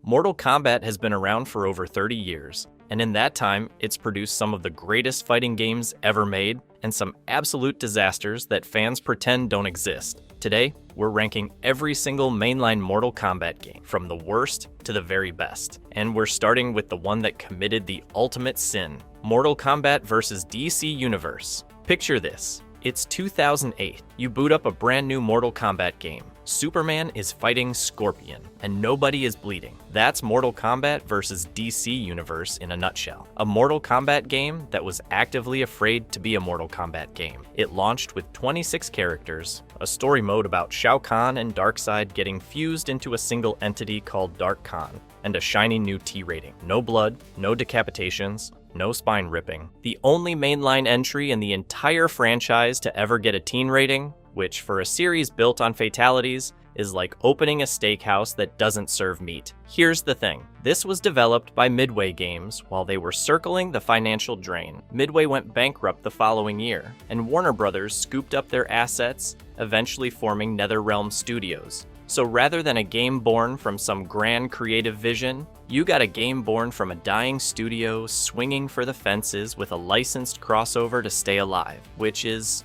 Mortal Kombat has been around for over 30 years, and in that time, it's produced some of the greatest fighting games ever made and some absolute disasters that fans pretend don't exist. Today, we're ranking every single mainline Mortal Kombat game, from the worst to the very best. And we're starting with the one that committed the ultimate sin, Mortal Kombat vs. DC Universe. Picture this. It's 2008. You boot up a brand new Mortal Kombat game. Superman is fighting Scorpion, and nobody is bleeding. That's Mortal Kombat vs. DC Universe in a nutshell. A Mortal Kombat game that was actively afraid to be a Mortal Kombat game. It launched with 26 characters, a story mode about Shao Kahn and Darkseid getting fused into a single entity called Dark Khan, and a shiny new T rating. No blood, no decapitations, no spine ripping. The only mainline entry in the entire franchise to ever get a teen rating, which for a series built on fatalities, is like opening a steakhouse that doesn't serve meat. Here's the thing. This was developed by Midway Games while they were circling the financial drain. Midway went bankrupt the following year, and Warner Brothers scooped up their assets, eventually forming NetherRealm Studios. So rather than a game born from some grand creative vision, you got a game born from a dying studio swinging for the fences with a licensed crossover to stay alive, which is,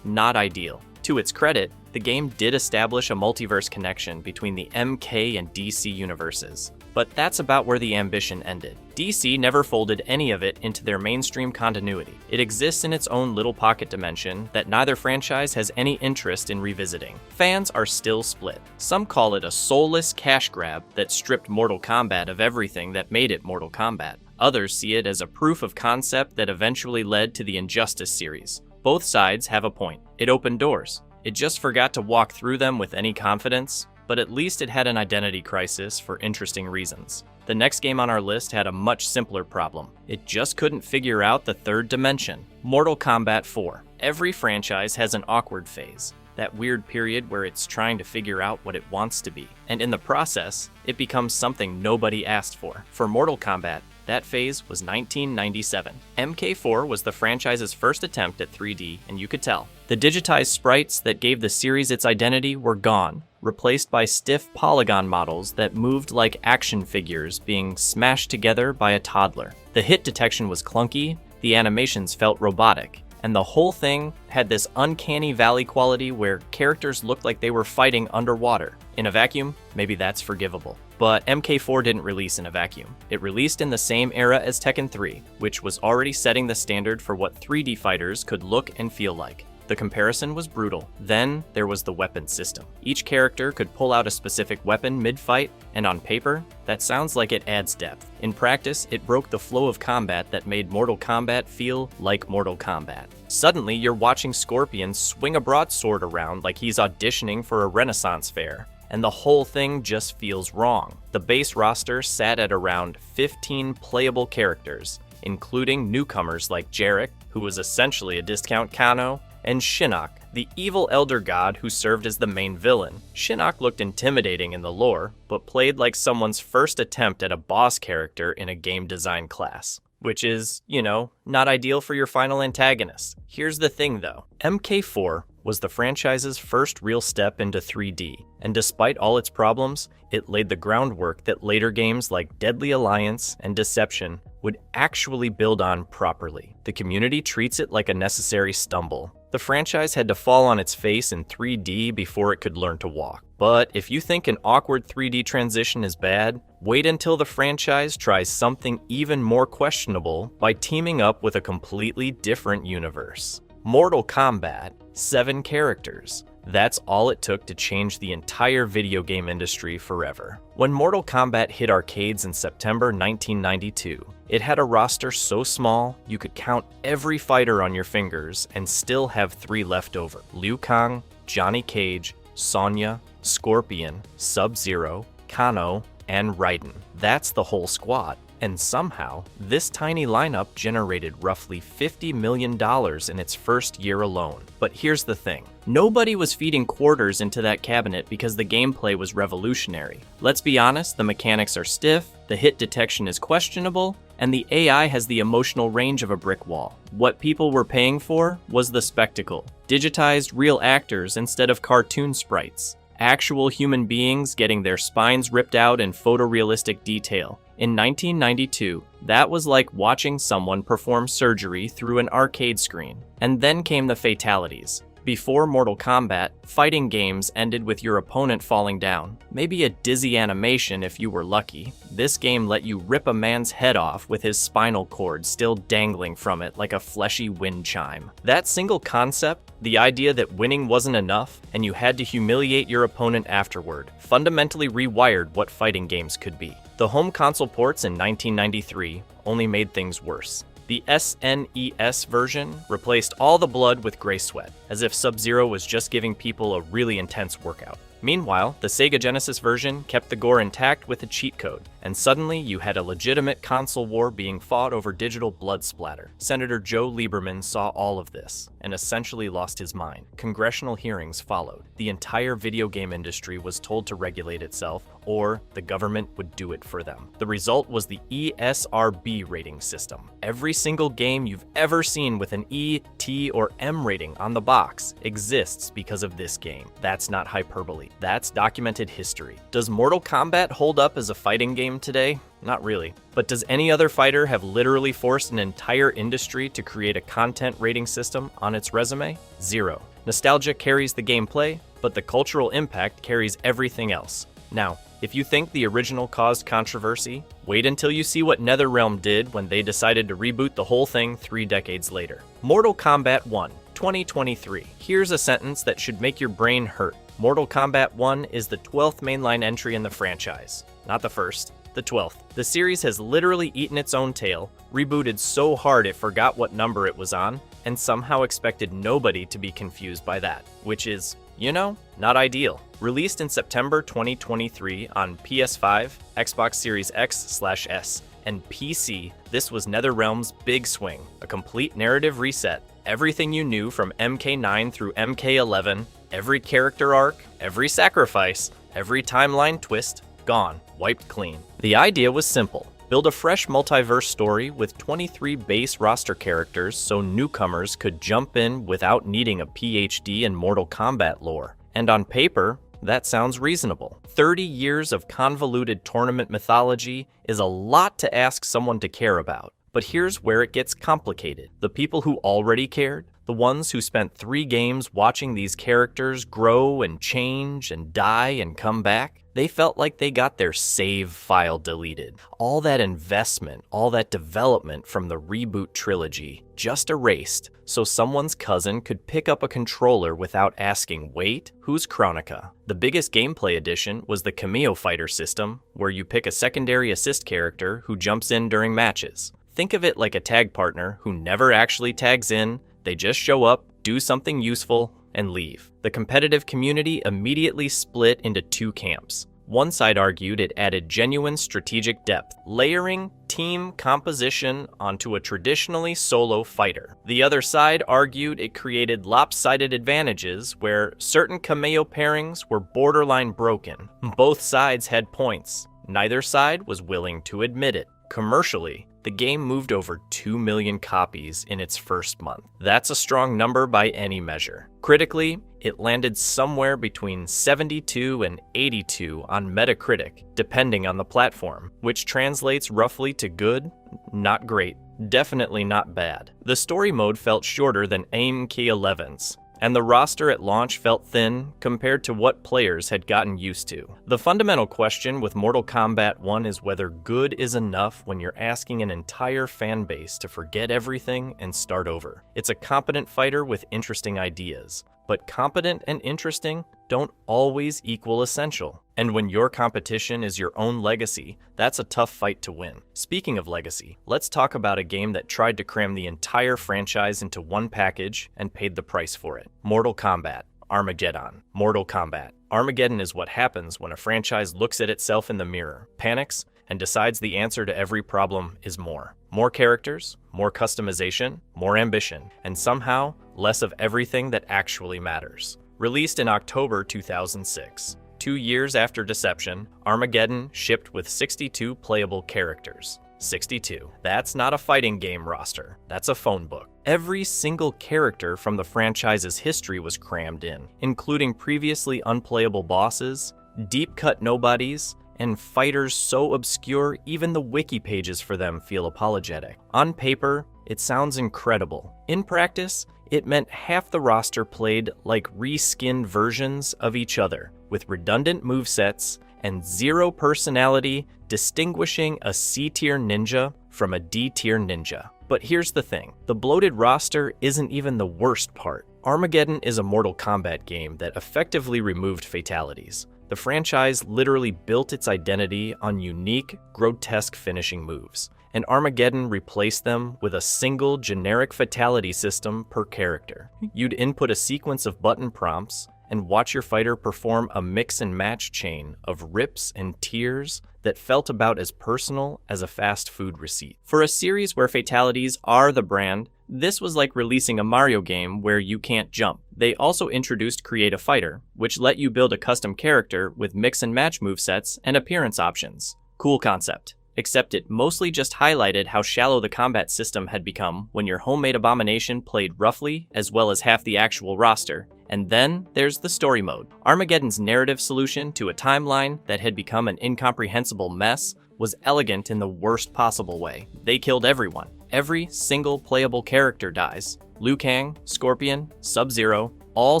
not ideal. To its credit, the game did establish a multiverse connection between the MK and DC universes, but that's about where the ambition ended. DC never folded any of it into their mainstream continuity. It exists in its own little pocket dimension that neither franchise has any interest in revisiting. Fans are still split. Some call it a soulless cash grab that stripped Mortal Kombat of everything that made it Mortal Kombat. Others see it as a proof of concept that eventually led to the Injustice series. Both sides have a point. It opened doors. It just forgot to walk through them with any confidence, but at least it had an identity crisis for interesting reasons. The next game on our list had a much simpler problem. It just couldn't figure out the third dimension. Mortal Kombat 4. Every franchise has an awkward phase, that weird period where it's trying to figure out what it wants to be, and in the process, it becomes something nobody asked for. For Mortal Kombat, that phase was 1997. MK4 was the franchise's first attempt at 3D, and you could tell. The digitized sprites that gave the series its identity were gone, replaced by stiff polygon models that moved like action figures being smashed together by a toddler. The hit detection was clunky, the animations felt robotic, and the whole thing had this uncanny valley quality where characters looked like they were fighting underwater. In a vacuum, maybe that's forgivable. But MK4 didn't release in a vacuum. It released in the same era as Tekken 3, which was already setting the standard for what 3D fighters could look and feel like. The comparison was brutal. Then there was the weapon system. Each character could pull out a specific weapon mid-fight, and on paper, that sounds like it adds depth. In practice, it broke the flow of combat that made Mortal Kombat feel like Mortal Kombat. Suddenly, you're watching Scorpion swing a broadsword around like he's auditioning for a Renaissance fair, and the whole thing just feels wrong. The base roster sat at around 15 playable characters, including newcomers like Jarek, who was essentially a discount Kano, and Shinnok, the evil elder god who served as the main villain. Shinnok looked intimidating in the lore, but played like someone's first attempt at a boss character in a game design class. Which is, not ideal for your final antagonist. Here's the thing though, MK4 was the franchise's first real step into 3D, and despite all its problems, it laid the groundwork that later games like Deadly Alliance and Deception would actually build on properly. The community treats it like a necessary stumble. The franchise had to fall on its face in 3D before it could learn to walk. But if you think an awkward 3D transition is bad, wait until the franchise tries something even more questionable by teaming up with a completely different universe. Mortal Kombat, 7 characters. That's all it took to change the entire video game industry forever. When Mortal Kombat hit arcades in September 1992, it had a roster so small you could count every fighter on your fingers and still have 3 left over. Liu Kang, Johnny Cage, Sonya, Scorpion, Sub-Zero, Kano, and Raiden. That's the whole squad. And somehow, this tiny lineup generated roughly $50 million in its first year alone. But here's the thing. Nobody was feeding quarters into that cabinet because the gameplay was revolutionary. Let's be honest, the mechanics are stiff, the hit detection is questionable, and the AI has the emotional range of a brick wall. What people were paying for was the spectacle. Digitized real actors instead of cartoon sprites. actual human beings getting their spines ripped out in photorealistic detail. In 1992, that was like watching someone perform surgery through an arcade screen. And then came the fatalities. Before Mortal Kombat, fighting games ended with your opponent falling down. Maybe a dizzy animation if you were lucky. This game let you rip a man's head off with his spinal cord still dangling from it like a fleshy wind chime. That single concept, the idea that winning wasn't enough and you had to humiliate your opponent afterward, fundamentally rewired what fighting games could be. The home console ports in 1993 only made things worse. The SNES version replaced all the blood with gray sweat, as if Sub-Zero was just giving people a really intense workout. Meanwhile, the Sega Genesis version kept the gore intact with a cheat code, and suddenly you had a legitimate console war being fought over digital blood splatter. Senator Joe Lieberman saw all of this and essentially lost his mind. Congressional hearings followed. The entire video game industry was told to regulate itself, or the government would do it for them. The result was the ESRB rating system. Every single game you've ever seen with an E, T, or M rating on the box exists because of this game. That's not hyperbole. That's documented history. Does Mortal Kombat hold up as a fighting game today? Not really. But does any other fighter have literally forced an entire industry to create a content rating system on its resume? Zero. Nostalgia carries the gameplay, but the cultural impact carries everything else. Now, if you think the original caused controversy, wait until you see what NetherRealm did when they decided to reboot the whole thing 3 decades later. Mortal Kombat 1, 2023. Here's a sentence that should make your brain hurt. Mortal Kombat 1 is the 12th mainline entry in the franchise. Not the first, the 12th. The series has literally eaten its own tail, rebooted so hard it forgot what number it was on, and somehow expected nobody to be confused by that, which is, you know, not ideal. Released in September 2023 on PS5, Xbox Series X/S, and PC, this was NetherRealm's big swing, a complete narrative reset. Everything you knew from MK9 through MK11, every character arc, every sacrifice, every timeline twist, gone, wiped clean. The idea was simple. Build a fresh multiverse story with 23 base roster characters so newcomers could jump in without needing a PhD in Mortal Kombat lore. And on paper, that sounds reasonable. 30 years of convoluted tournament mythology is a lot to ask someone to care about. But here's where it gets complicated. The people who already cared, the ones who spent 3 games watching these characters grow and change and die and come back, they felt like they got their save file deleted. All that investment, all that development from the reboot trilogy just erased so someone's cousin could pick up a controller without asking, wait, who's Chronica? The biggest gameplay addition was the Cameo Fighter system, where you pick a secondary assist character who jumps in during matches. Think of it like a tag partner who never actually tags in, they just show up, do something useful, and leave. The competitive community immediately split into 2 camps. One side argued it added genuine strategic depth, layering team composition onto a traditionally solo fighter. The other side argued it created lopsided advantages where certain cameo pairings were borderline broken. Both sides had points. Neither side was willing to admit it. Commercially, the game moved over 2 million copies in its first month. That's a strong number by any measure. Critically, it landed somewhere between 72 and 82 on Metacritic, depending on the platform, which translates roughly to good, not great, definitely not bad. The story mode felt shorter than MK11's, and the roster at launch felt thin compared to what players had gotten used to. The fundamental question with Mortal Kombat 1 is whether good is enough when you're asking an entire fan base to forget everything and start over. It's a competent fighter with interesting ideas, but competent and interesting don't always equal essential. And when your competition is your own legacy, that's a tough fight to win. Speaking of legacy, let's talk about a game that tried to cram the entire franchise into one package and paid the price for it. Mortal Kombat. Armageddon. Mortal Kombat. Armageddon is what happens when a franchise looks at itself in the mirror, panics, and decides the answer to every problem is more. More characters, more customization, more ambition, and somehow less of everything that actually matters. Released in October 2006. 2 years after Deception, Armageddon shipped with 62 playable characters. 62. That's not a fighting game roster, that's a phone book. Every single character from the franchise's history was crammed in, including previously unplayable bosses, deep-cut nobodies, and fighters so obscure even the wiki pages for them feel apologetic. On paper, it sounds incredible. In practice, it meant half the roster played like reskinned versions of each other, with redundant movesets and zero personality distinguishing a C-tier ninja from a D-tier ninja. But here's the thing, the bloated roster isn't even the worst part. Armageddon is a Mortal Kombat game that effectively removed fatalities. The franchise literally built its identity on unique, grotesque finishing moves, and Armageddon replaced them with a single generic fatality system per character. You'd input a sequence of button prompts and watch your fighter perform a mix and match chain of rips and tears that felt about as personal as a fast food receipt. For a series where fatalities are the brand, this was like releasing a Mario game where you can't jump. They also introduced Create a Fighter, which let you build a custom character with mix and match movesets and appearance options. Cool concept. Except it mostly just highlighted how shallow the combat system had become when your homemade abomination played roughly as well as half the actual roster. And then there's the story mode. Armageddon's narrative solution to a timeline that had become an incomprehensible mess was elegant in the worst possible way. They killed everyone. Every single playable character dies. Liu Kang, Scorpion, Sub-Zero, all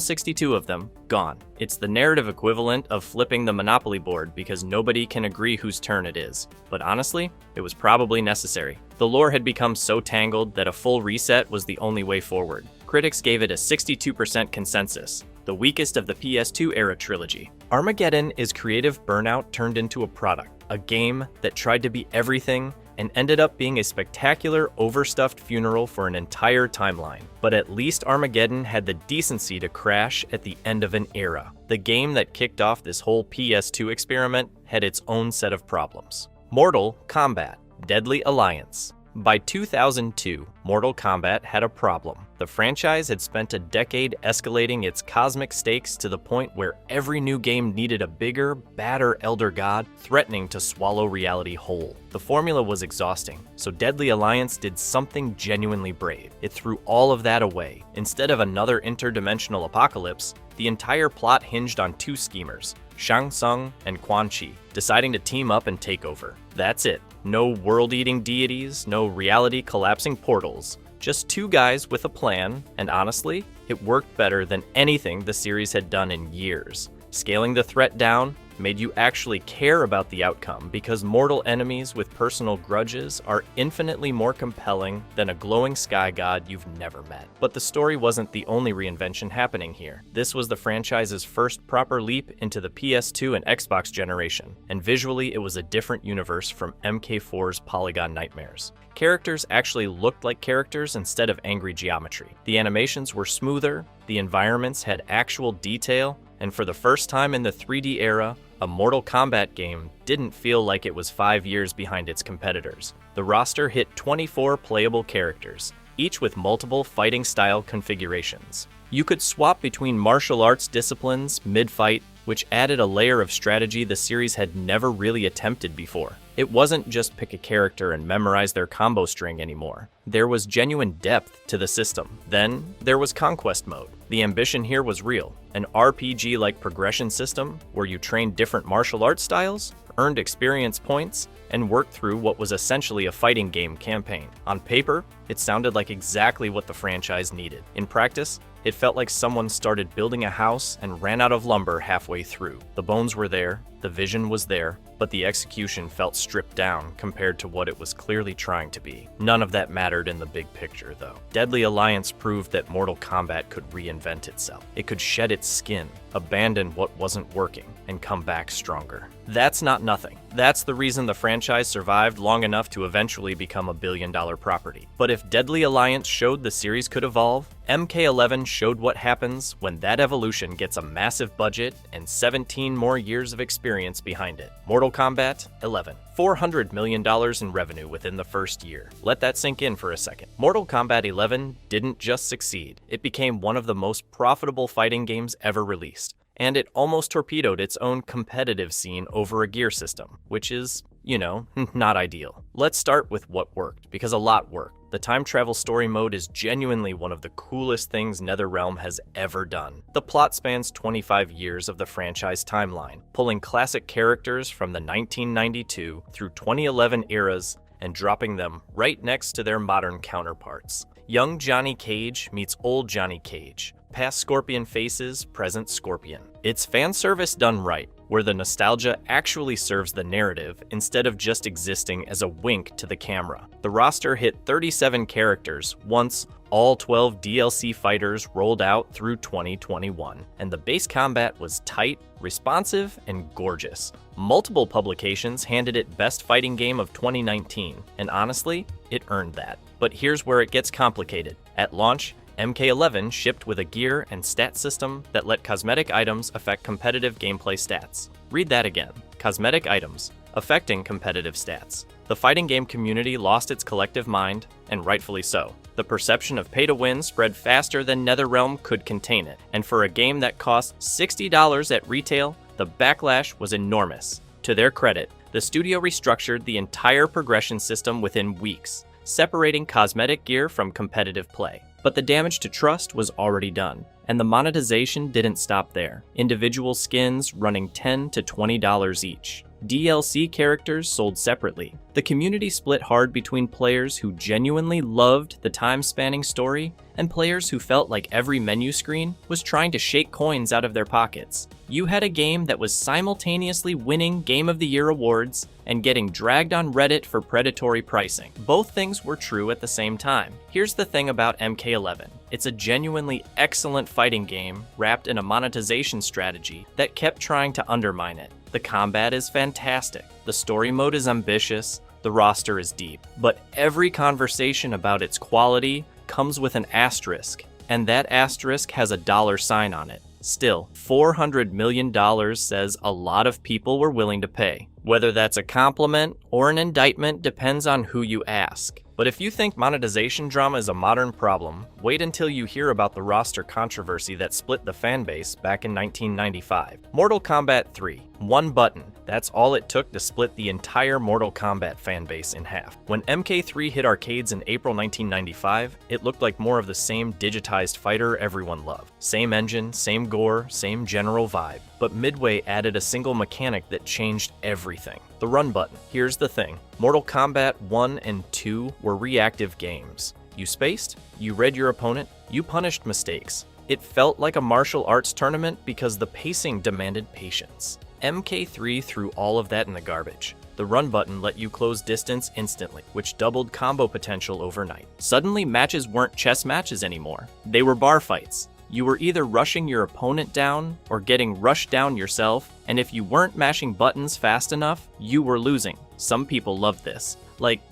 62 of them, gone. It's the narrative equivalent of flipping the Monopoly board because nobody can agree whose turn it is. But honestly, it was probably necessary. The lore had become so tangled that a full reset was the only way forward. Critics gave it a 62% consensus, the weakest of the PS2 era trilogy. Armageddon is creative burnout turned into a product, a game that tried to be everything and ended up being a spectacular, overstuffed funeral for an entire timeline. But at least Armageddon had the decency to crash at the end of an era. The game that kicked off this whole PS2 experiment had its own set of problems. Mortal Kombat: Deadly Alliance. By 2002, Mortal Kombat had a problem. The franchise had spent a decade escalating its cosmic stakes to the point where every new game needed a bigger, badder elder god threatening to swallow reality whole. The formula was exhausting, so Deadly Alliance did something genuinely brave. It threw all of that away. Instead of another interdimensional apocalypse, the entire plot hinged on two schemers, Shang Tsung and Quan Chi, deciding to team up and take over. That's it. No world-eating deities, no reality-collapsing portals. Just two guys with a plan, and honestly, it worked better than anything the series had done in years. Scaling the threat down made you actually care about the outcome because mortal enemies with personal grudges are infinitely more compelling than a glowing sky god you've never met. But the story wasn't the only reinvention happening here. This was the franchise's first proper leap into the PS2 and Xbox generation, and visually it was a different universe from MK4's polygon nightmares. Characters actually looked like characters instead of angry geometry. The animations were smoother, the environments had actual detail, and for the first time in the 3D era, a Mortal Kombat game didn't feel like it was 5 years behind its competitors. The roster hit 24 playable characters, each with multiple fighting style configurations. You could swap between martial arts disciplines mid-fight, which added a layer of strategy the series had never really attempted before. It wasn't just pick a character and memorize their combo string anymore. There was genuine depth to the system. Then there was Conquest Mode. The ambition here was real, an RPG-like progression system where you trained different martial arts styles, earned experience points, and worked through what was essentially a fighting game campaign. On paper, it sounded like exactly what the franchise needed. In practice, it felt like someone started building a house and ran out of lumber halfway through. The bones were there, the vision was there, but the execution felt stripped down compared to what it was clearly trying to be. None of that mattered in the big picture, though. Deadly Alliance proved that Mortal Kombat could reinvent itself. It could shed its skin, abandon what wasn't working, and come back stronger. That's not nothing. That's the reason the franchise survived long enough to eventually become a billion-dollar property. But if Deadly Alliance showed the series could evolve, MK11 showed what happens when that evolution gets a massive budget and 17 more years of experience behind it. Mortal Kombat 11. $400 million in revenue within the first year. Let that sink in for a second. Mortal Kombat 11 didn't just succeed, it became one of the most profitable fighting games ever released. And it almost torpedoed its own competitive scene over a gear system, which is not ideal. Let's start with what worked, because a lot worked. The time travel story mode is genuinely one of the coolest things NetherRealm has ever done. The plot spans 25 years of the franchise timeline, pulling classic characters from the 1992 through 2011 eras and dropping them right next to their modern counterparts. Young Johnny Cage meets old Johnny Cage. Past Scorpion faces present Scorpion. It's fan service done right, where the nostalgia actually serves the narrative instead of just existing as a wink to the camera. The roster hit 37 characters once all 12 DLC fighters rolled out through 2021, and the base combat was tight, responsive, and gorgeous. Multiple publications handed it Best Fighting Game of 2019, and honestly, it earned that. But here's where it gets complicated. At launch, MK11 shipped with a gear and stat system that let cosmetic items affect competitive gameplay stats. Read that again. Cosmetic items affecting competitive stats. The fighting game community lost its collective mind, and rightfully so. The perception of pay-to-win spread faster than NetherRealm could contain it, and for a game that cost $60 at retail, the backlash was enormous. To their credit, the studio restructured the entire progression system within weeks, separating cosmetic gear from competitive play. But the damage to trust was already done, and the monetization didn't stop there. Individual skins running $10 to $20 each. DLC characters sold separately. The community split hard between players who genuinely loved the time-spanning story and players who felt like every menu screen was trying to shake coins out of their pockets. You had a game that was simultaneously winning Game of the Year awards and getting dragged on Reddit for predatory pricing. Both things were true at the same time. Here's the thing about MK11. It's a genuinely excellent fighting game wrapped in a monetization strategy that kept trying to undermine it. The combat is fantastic, the story mode is ambitious, the roster is deep, but every conversation about its quality comes with an asterisk, and that asterisk has a dollar sign on it. Still, $400 million says a lot of people were willing to pay. Whether that's a compliment or an indictment depends on who you ask. But if you think monetization drama is a modern problem, wait until you hear about the roster controversy that split the fanbase back in 1995. Mortal Kombat 3. One button. That's all it took to split the entire Mortal Kombat fanbase in half. When MK3 hit arcades in April 1995, it looked like more of the same digitized fighter everyone loved. Same engine, same gore, same general vibe. But Midway added a single mechanic that changed everything. The run button. Here's the thing. Mortal Kombat 1 and 2 were reactive games. You spaced, you read your opponent, you punished mistakes. It felt like a martial arts tournament because the pacing demanded patience. MK3 threw all of that in the garbage. The run button let you close distance instantly, which doubled combo potential overnight. Suddenly, matches weren't chess matches anymore. They were bar fights. You were either rushing your opponent down or getting rushed down yourself, and if you weren't mashing buttons fast enough, you were losing. Some people loved this,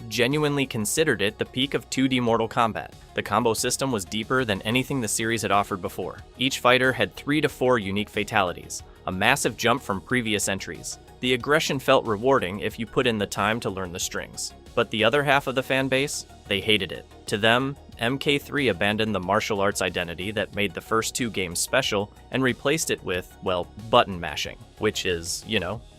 genuinely considered it the peak of 2D Mortal Kombat. The combo system was deeper than anything the series had offered before. Each fighter had 3 to 4 unique fatalities, a massive jump from previous entries. The aggression felt rewarding if you put in the time to learn the strings. But the other half of the fan base, they hated it. To them, MK3 abandoned the martial arts identity that made the first 2 games special and replaced it with, button mashing, which is,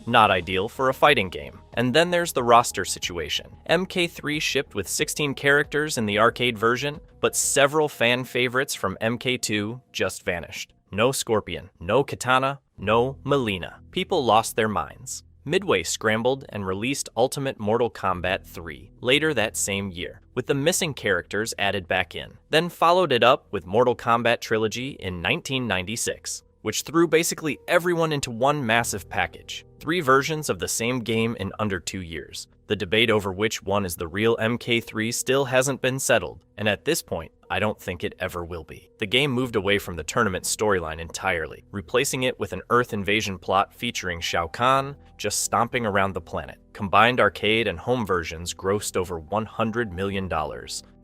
not ideal for a fighting game. And then there's the roster situation. MK3 shipped with 16 characters in the arcade version, but several fan favorites from MK2 just vanished. No Scorpion, no Katana, no Melina. People lost their minds. Midway scrambled and released Ultimate Mortal Kombat 3 later that same year, with the missing characters added back in. Then followed it up with Mortal Kombat Trilogy in 1996, which threw basically everyone into one massive package. 3 versions of the same game in under 2 years. The debate over which one is the real MK3 still hasn't been settled, and at this point, I don't think it ever will be. The game moved away from the tournament storyline entirely, replacing it with an Earth invasion plot featuring Shao Kahn just stomping around the planet. Combined arcade and home versions grossed over $100 million,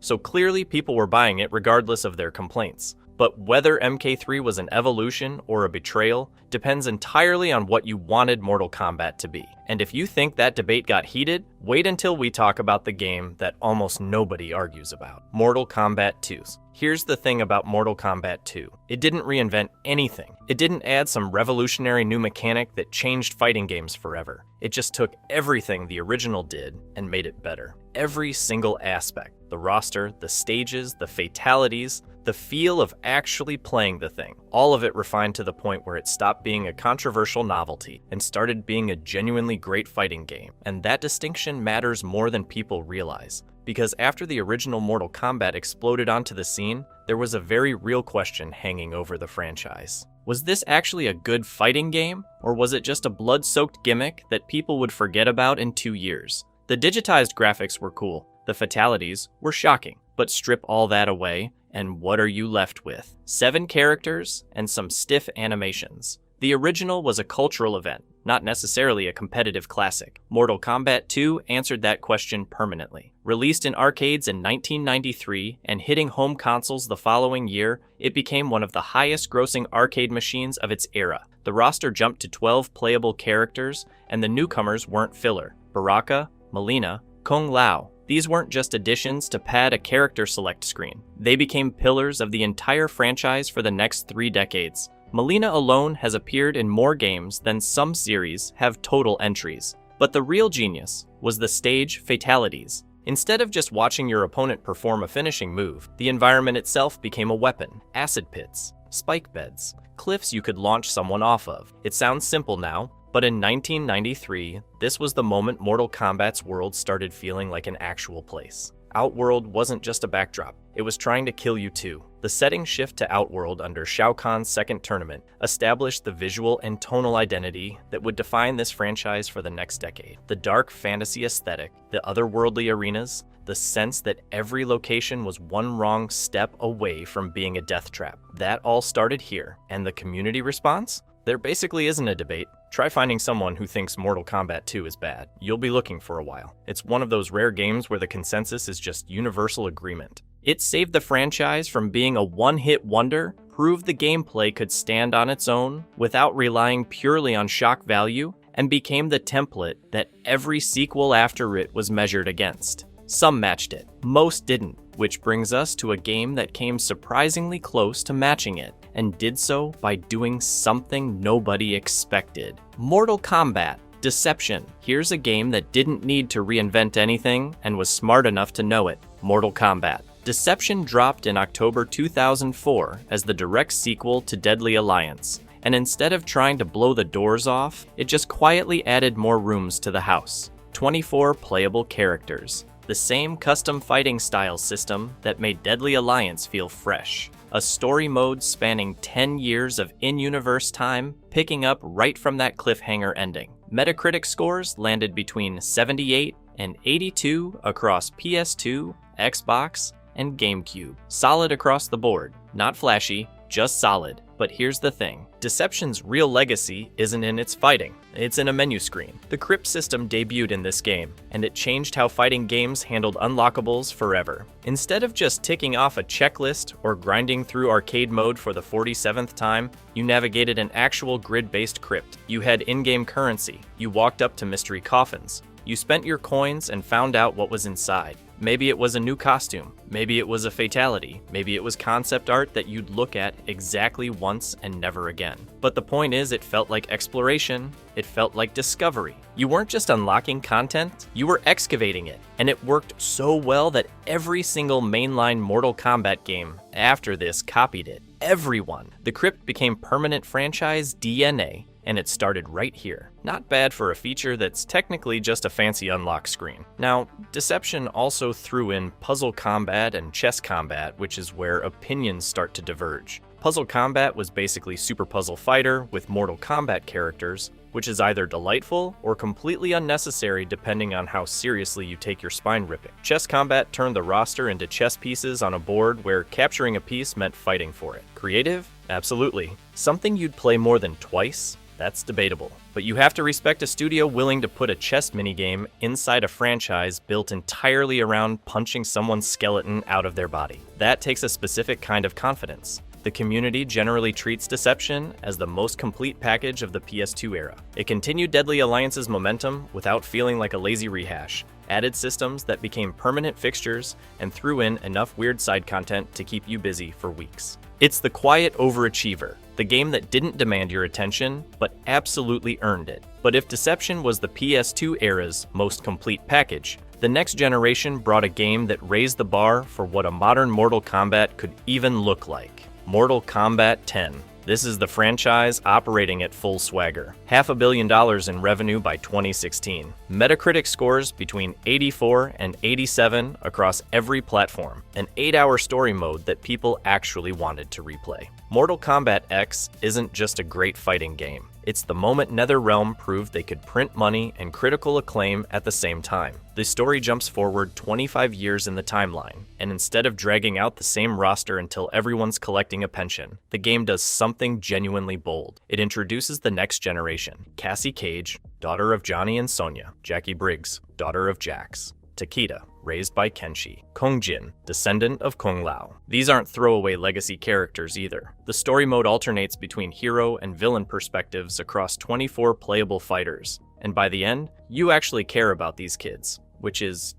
so clearly people were buying it regardless of their complaints. But whether MK3 was an evolution or a betrayal depends entirely on what you wanted Mortal Kombat to be. And if you think that debate got heated, wait until we talk about the game that almost nobody argues about, Mortal Kombat 2. Here's the thing about Mortal Kombat 2. It didn't reinvent anything. It didn't add some revolutionary new mechanic that changed fighting games forever. It just took everything the original did and made it better. Every single aspect. The roster, the stages, the fatalities, the feel of actually playing the thing. All of it refined to the point where it stopped being a controversial novelty and started being a genuinely great fighting game. And that distinction matters more than people realize. Because after the original Mortal Kombat exploded onto the scene, there was a very real question hanging over the franchise. Was this actually a good fighting game, or was it just a blood-soaked gimmick that people would forget about in 2 years? The digitized graphics were cool, the fatalities were shocking, but strip all that away, and what are you left with? 7 characters and some stiff animations. The original was a cultural event, not necessarily a competitive classic. Mortal Kombat 2 answered that question permanently. Released in arcades in 1993 and hitting home consoles the following year, it became one of the highest-grossing arcade machines of its era. The roster jumped to 12 playable characters, and the newcomers weren't filler. Baraka, Mileena, Kung Lao. These weren't just additions to pad a character select screen. They became pillars of the entire franchise for the next 3 decades. Mileena alone has appeared in more games than some series have total entries. But the real genius was the stage fatalities. Instead of just watching your opponent perform a finishing move, the environment itself became a weapon. Acid pits, spike beds, cliffs you could launch someone off of. It sounds simple now, but in 1993, this was the moment Mortal Kombat's world started feeling like an actual place. Outworld wasn't just a backdrop, it was trying to kill you too. The setting shift to Outworld under Shao Kahn's second tournament established the visual and tonal identity that would define this franchise for the next decade. The dark fantasy aesthetic, the otherworldly arenas, the sense that every location was one wrong step away from being a death trap. That all started here, and the community response? There basically isn't a debate. Try finding someone who thinks Mortal Kombat 2 is bad. You'll be looking for a while. It's one of those rare games where the consensus is just universal agreement. It saved the franchise from being a one-hit wonder, proved the gameplay could stand on its own without relying purely on shock value, and became the template that every sequel after it was measured against. Some matched it, most didn't, which brings us to a game that came surprisingly close to matching it, and did so by doing something nobody expected. Mortal Kombat: Deception. Here's a game that didn't need to reinvent anything and was smart enough to know it. Mortal Kombat. Deception dropped in October 2004 as the direct sequel to Deadly Alliance, and instead of trying to blow the doors off, it just quietly added more rooms to the house. 24 playable characters. The same custom fighting style system that made Deadly Alliance feel fresh. A story mode spanning 10 years of in-universe time, picking up right from that cliffhanger ending. Metacritic scores landed between 78 and 82 across PS2, Xbox, and GameCube. Solid across the board. Not flashy, just solid. But here's the thing. Deception's real legacy isn't in its fighting. It's in a menu screen. The crypt system debuted in this game, and it changed how fighting games handled unlockables forever. Instead of just ticking off a checklist or grinding through arcade mode for the 47th time, you navigated an actual grid-based crypt. You had in-game currency. You walked up to mystery coffins. You spent your coins and found out what was inside. Maybe it was a new costume, maybe it was a fatality, maybe it was concept art that you'd look at exactly once and never again. But the point is, it felt like exploration, it felt like discovery. You weren't just unlocking content, you were excavating it. And it worked so well that every single mainline Mortal Kombat game after this copied it. Everyone. The crypt became permanent franchise DNA, and it started right here. Not bad for a feature that's technically just a fancy unlock screen. Now, Deception also threw in puzzle combat and chess combat, which is where opinions start to diverge. Puzzle combat was basically Super Puzzle Fighter with Mortal Kombat characters, which is either delightful or completely unnecessary depending on how seriously you take your spine ripping. Chess combat turned the roster into chess pieces on a board where capturing a piece meant fighting for it. Creative? Absolutely. Something you'd play more than twice? That's debatable. But you have to respect a studio willing to put a chess minigame inside a franchise built entirely around punching someone's skeleton out of their body. That takes a specific kind of confidence. The community generally treats Deception as the most complete package of the PS2 era. It continued Deadly Alliance's momentum without feeling like a lazy rehash, added systems that became permanent fixtures, and threw in enough weird side content to keep you busy for weeks. It's the quiet overachiever, the game that didn't demand your attention, but absolutely earned it. But if Deception was the PS2 era's most complete package, the next generation brought a game that raised the bar for what a modern Mortal Kombat could even look like. Mortal Kombat 10. This is the franchise operating at full swagger. $500 million in revenue by 2016. Metacritic scores between 84 and 87 across every platform. An 8-hour story mode that people actually wanted to replay. Mortal Kombat X isn't just a great fighting game. It's the moment NetherRealm proved they could print money and critical acclaim at the same time. The story jumps forward 25 years in the timeline, and instead of dragging out the same roster until everyone's collecting a pension, the game does something genuinely bold. It introduces the next generation: Cassie Cage, daughter of Johnny and Sonya; Jackie Briggs, daughter of Jax; Takeda, raised by Kenshi; Kung Jin, descendant of Kung Lao. These aren't throwaway legacy characters either. The story mode alternates between hero and villain perspectives across 24 playable fighters, and by the end, you actually care about these kids. Which is,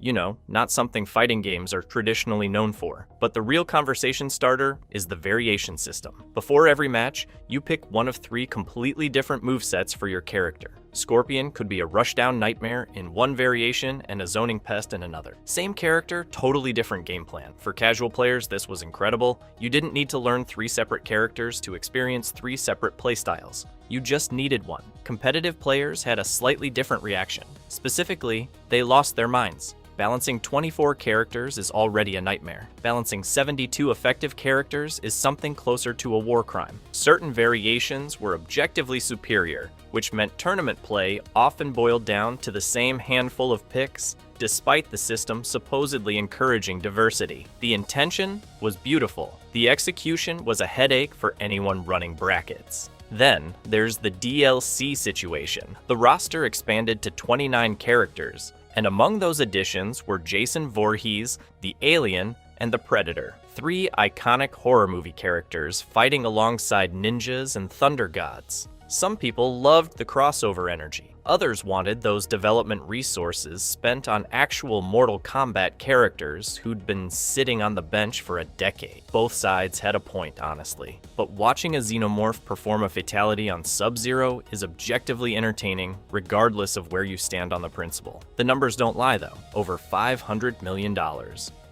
not something fighting games are traditionally known for. But the real conversation starter is the variation system. Before every match, you pick one of 3 completely different movesets for your character. Scorpion could be a rushdown nightmare in one variation and a zoning pest in another. Same character, totally different game plan. For casual players, this was incredible. You didn't need to learn 3 separate characters to experience 3 separate playstyles. You just needed one. Competitive players had a slightly different reaction. Specifically, they lost their minds. Balancing 24 characters is already a nightmare. Balancing 72 effective characters is something closer to a war crime. Certain variations were objectively superior, which meant tournament play often boiled down to the same handful of picks, despite the system supposedly encouraging diversity. The intention was beautiful. The execution was a headache for anyone running brackets. Then, there's the DLC situation. The roster expanded to 29 characters, and among those additions were Jason Voorhees, the Alien, and the Predator. 3 iconic horror movie characters fighting alongside ninjas and thunder gods. Some people loved the crossover energy. Others wanted those development resources spent on actual Mortal Kombat characters who'd been sitting on the bench for a decade. Both sides had a point, honestly. But watching a xenomorph perform a fatality on Sub-Zero is objectively entertaining, regardless of where you stand on the principle. The numbers don't lie, though. Over $500 million.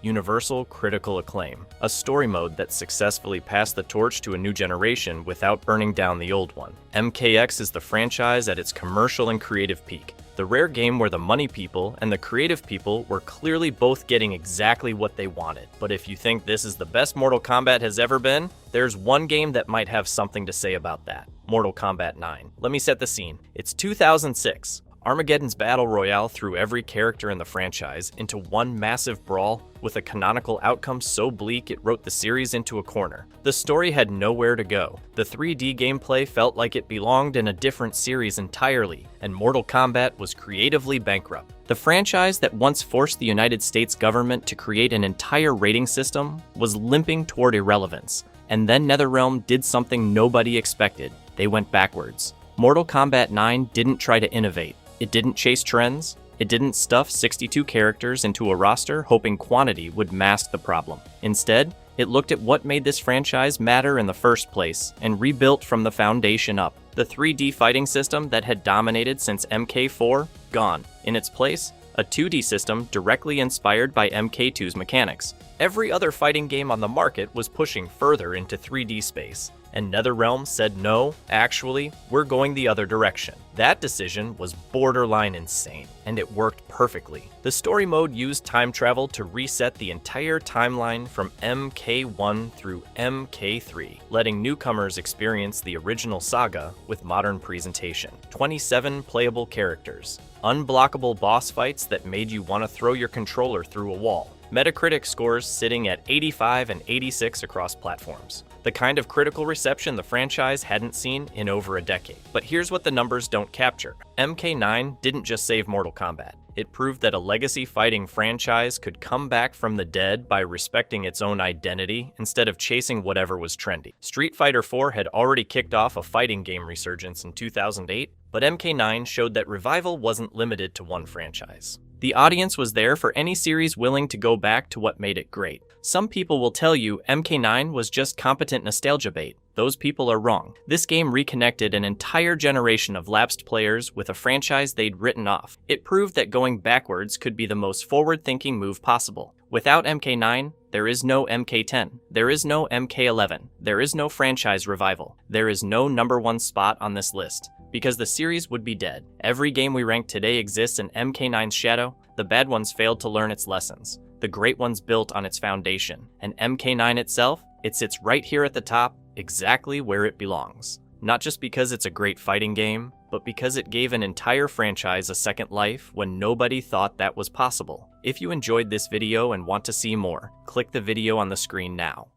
Universal critical acclaim, a story mode that successfully passed the torch to a new generation without burning down the old one. MKX is the franchise at its commercial and creative peak, the rare game where the money people and the creative people were clearly both getting exactly what they wanted. But if you think this is the best Mortal Kombat has ever been, there's one game that might have something to say about that: Mortal Kombat 9. Let me set the scene. It's 2006. Armageddon's battle royale threw every character in the franchise into one massive brawl with a canonical outcome so bleak it wrote the series into a corner. The story had nowhere to go. The 3D gameplay felt like it belonged in a different series entirely, and Mortal Kombat was creatively bankrupt. The franchise that once forced the United States government to create an entire rating system was limping toward irrelevance. And then NetherRealm did something nobody expected. They went backwards. Mortal Kombat 9 didn't try to innovate. It didn't chase trends. It didn't stuff 62 characters into a roster hoping quantity would mask the problem. Instead, it looked at what made this franchise matter in the first place and rebuilt from the foundation up. The 3D fighting system that had dominated since MK4, gone. In its place, a 2D system directly inspired by MK2's mechanics. Every other fighting game on the market was pushing further into 3D space, and NetherRealm said no, actually, we're going the other direction. That decision was borderline insane, and it worked perfectly. The story mode used time travel to reset the entire timeline from MK1 through MK3, letting newcomers experience the original saga with modern presentation. 27 playable characters, unblockable boss fights that made you want to throw your controller through a wall. Metacritic scores sitting at 85 and 86 across platforms. The kind of critical reception the franchise hadn't seen in over a decade. But here's what the numbers don't capture. MK9 didn't just save Mortal Kombat. It proved that a legacy fighting franchise could come back from the dead by respecting its own identity instead of chasing whatever was trendy. Street Fighter IV had already kicked off a fighting game resurgence in 2008, but MK9 showed that revival wasn't limited to one franchise. The audience was there for any series willing to go back to what made it great. Some people will tell you MK9 was just competent nostalgia bait. Those people are wrong. This game reconnected an entire generation of lapsed players with a franchise they'd written off. It proved that going backwards could be the most forward-thinking move possible. Without MK9, there is no MK10. There is no MK11. There is no franchise revival. There is no #1 spot on this list, because the series would be dead. Every game we rank today exists in MK9's shadow. The bad ones failed to learn its lessons. The great ones built on its foundation. And MK9 itself, it sits right here at the top, exactly where it belongs. Not just because it's a great fighting game, but because it gave an entire franchise a second life when nobody thought that was possible. If you enjoyed this video and want to see more, click the video on the screen now.